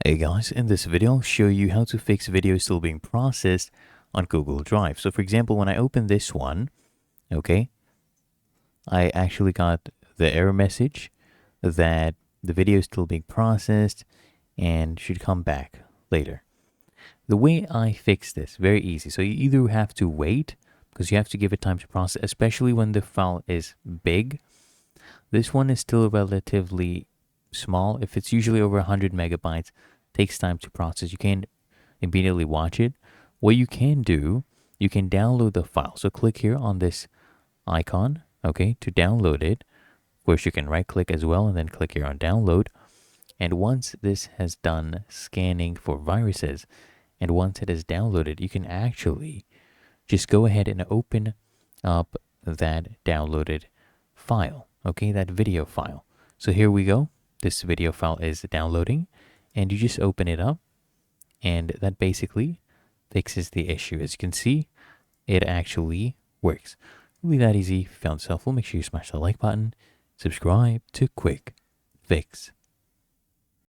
Hey guys, in this video I'll show you how to fix videos still being processed on Google Drive. So for example, when I open this one, okay, I actually got the error message that the video is still being processed and should come back later. The way I fix this, very easy. So you either have to wait because you have to give it time to process, especially when the file is big. This one is still relatively small. If it's usually over 100 megabytes, takes time to process. You can't immediately watch it. What you can do, you can download the file. So click here on this icon, okay, to download it. Of course, you can right click as well and then click here on download. And once this has done scanning for viruses and once it is downloaded, you can actually just go ahead and open up that downloaded file, okay, that video file. So here we go. This video file is downloading and you just open it up and that basically fixes the issue. As you can see, it actually works. Really that easy. If you found this helpful, make sure you smash the like button, subscribe to Quick Fix.